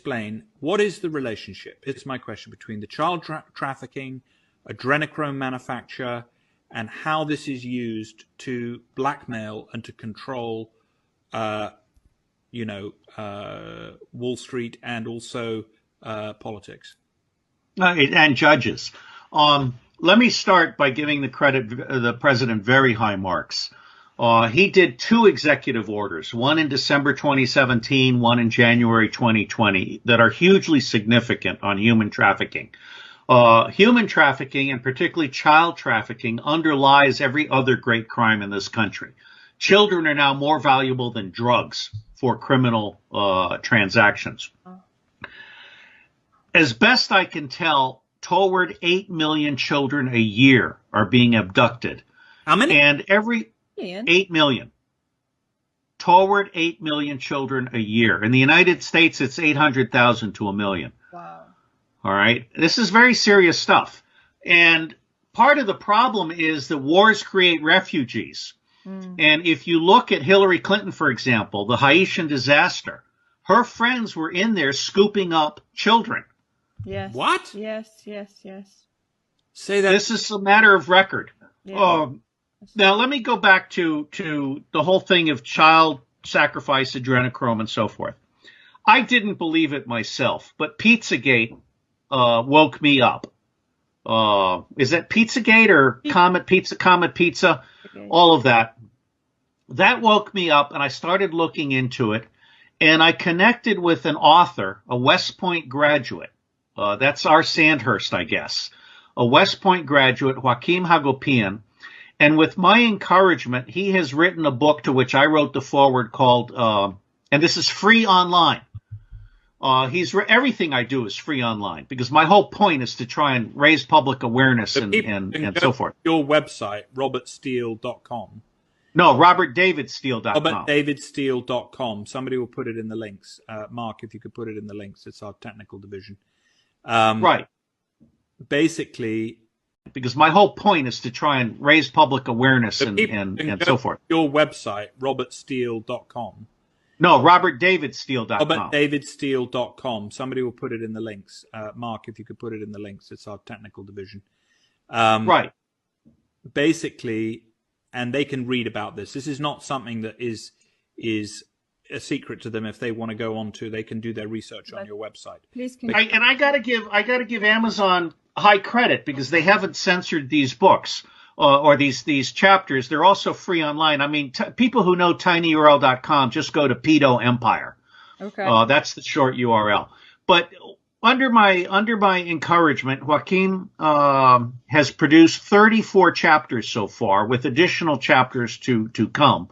explain what is the relationship? It's my question between the child trafficking, adrenochrome manufacture, and how this is used to blackmail and to control, Wall Street and also politics. And judges. Let me start by giving the president very high marks. He did 2 executive orders, one in December 2017, one in January 2020, that are hugely significant on human trafficking. Human trafficking, and particularly child trafficking, underlies every other great crime in this country. Children are now more valuable than drugs for criminal transactions. As best I can tell, toward 8 million children a year are being abducted. How many? And 8 million. Toward 8 million children a year. In the United States, it's 800,000 to 1 million. Wow. All right. This is very serious stuff. And part of the problem is that wars create refugees. And if you look at Hillary Clinton, for example, the Haitian disaster, her friends were in there scooping up children. Yes. What? Yes. Say that. This is a matter of record. Yeah. Now, let me go back to the whole thing of child sacrifice, adrenochrome, and so forth. I didn't believe it myself, but Pizzagate woke me up. Is that Pizzagate or Comet Pizza? Okay. All of that. That woke me up, and I started looking into it, and I connected with an author, a West Point graduate. That's our Sandhurst, I guess. A West Point graduate, Joaquim Hagopian. And with my encouragement, he has written a book to which I wrote the foreword called, and this is free online. Everything I do is free online because my whole point is to try and raise public awareness and so forth. Your website, robertsteele.com. No, robertdavidsteele.com. robertdavidsteele.com. Somebody will put it in the links. Mark, if you could put it in the links, it's our technical division. Right. Basically, because my whole point is to try and raise public awareness and so forth. Your website, robertsteele.com. No, robertdavidsteele.com. robertdavidsteele.com. Somebody will put it in the links. Mark, if you could put it in the links, it's our technical division. Right. Basically, and they can read about this. This is not something that is a secret to them. If they want to go on to, they can do their research on your website. Please, I gotta give Amazon high credit because they haven't censored these books or these chapters. They're also free online. I mean, people who know tinyurl.com just go to Pedo Empire. Okay. That's the short URL. But under my encouragement, Joaquin has produced 34 chapters so far, with additional chapters to come.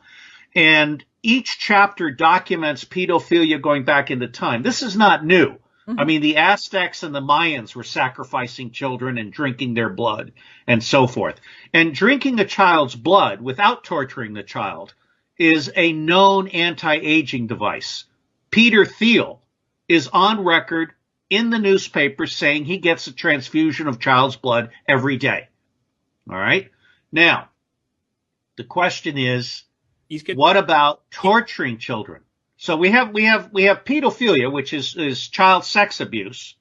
And each chapter documents pedophilia going back into time. This is not new. Mm-hmm. I mean, the Aztecs and the Mayans were sacrificing children and drinking their blood and so forth. And drinking a child's blood without torturing the child is a known anti-aging device. Peter Thiel is on record in the newspaper saying he gets a transfusion of child's blood every day. All right. Now, the question is, what about torturing children? So we have pedophilia, which is child sex abuse.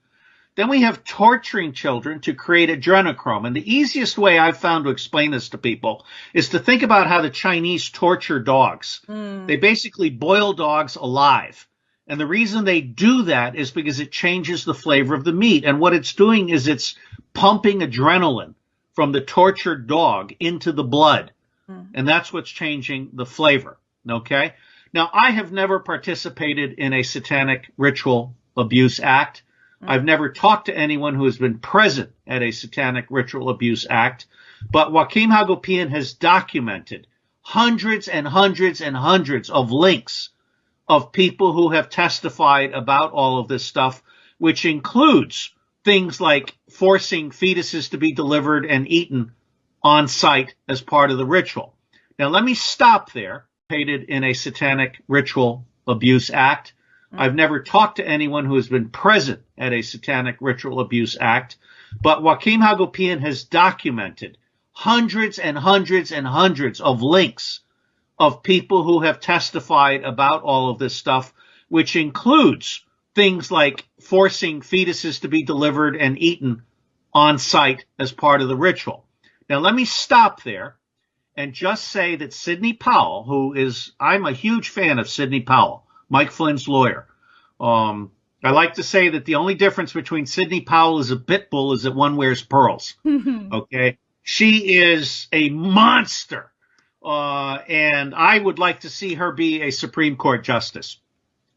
Then we have torturing children to create adrenochrome. And the easiest way I've found to explain this to people is to think about how the Chinese torture dogs. They basically boil dogs alive. And the reason they do that is because it changes the flavor of the meat. And what it's doing is it's pumping adrenaline from the tortured dog into the blood. And that's what's changing the flavor. Okay? Now, I have never participated in a satanic ritual abuse act. I've never talked to anyone who has been present at a satanic ritual abuse act. But Joaquim Hagopian has documented hundreds and hundreds and hundreds of links of people who have testified about all of this stuff, which includes things like forcing fetuses to be delivered and eaten on site as part of the ritual. Now, let me stop there. In a satanic ritual abuse act. I've never talked to anyone who has been present at a satanic ritual abuse act, but Joaquim Hagopian has documented hundreds and hundreds and hundreds of links of people who have testified about all of this stuff, which includes things like forcing fetuses to be delivered and eaten on site as part of the ritual. Now, let me stop there and just say that Sidney Powell, I'm a huge fan of Sidney Powell, Mike Flynn's lawyer. I like to say that the only difference between Sidney Powell as a pit bull is that one wears pearls. Okay. She is a monster. And I would like to see her be a Supreme Court justice,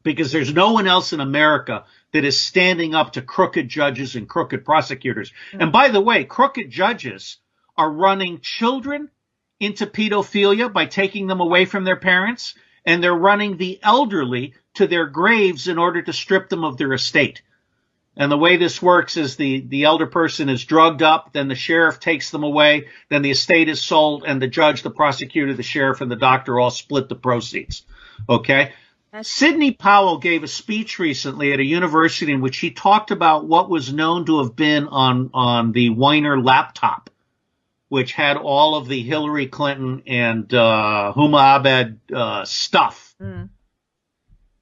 because there's no one else in America that is standing up to crooked judges and crooked prosecutors. And by the way, crooked judges are running children into pedophilia by taking them away from their parents, and they're running the elderly to their graves in order to strip them of their estate. And the way this works is the elder person is drugged up, then the sheriff takes them away, then the estate is sold, and the judge, the prosecutor, the sheriff, and the doctor all split the proceeds. Okay? Sidney Powell gave a speech recently at a university in which he talked about what was known to have been on the Weiner laptop, which had all of the Hillary Clinton and Huma Abed stuff.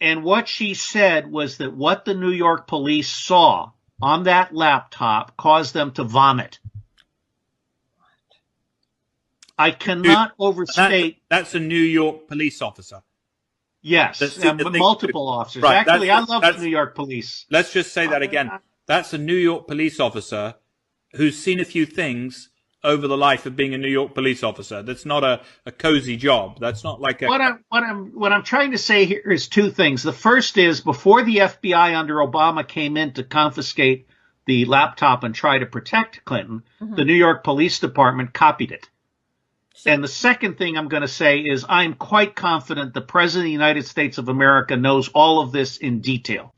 And what she said was that what the New York police saw on that laptop caused them to vomit. I cannot overstate. That's a New York police officer. Yes, multiple officers. Right, actually, I love the New York police. Let's just say that again. That's a New York police officer who's seen a few things over the life of being a New York police officer. That's not a cozy job. That's not like a... What I'm trying to say here is two things. The first is, before the FBI under Obama came in to confiscate the laptop and try to protect Clinton, the New York Police Department copied it. And the second thing I'm going to say is I'm quite confident the President of the United States of America knows all of this in detail.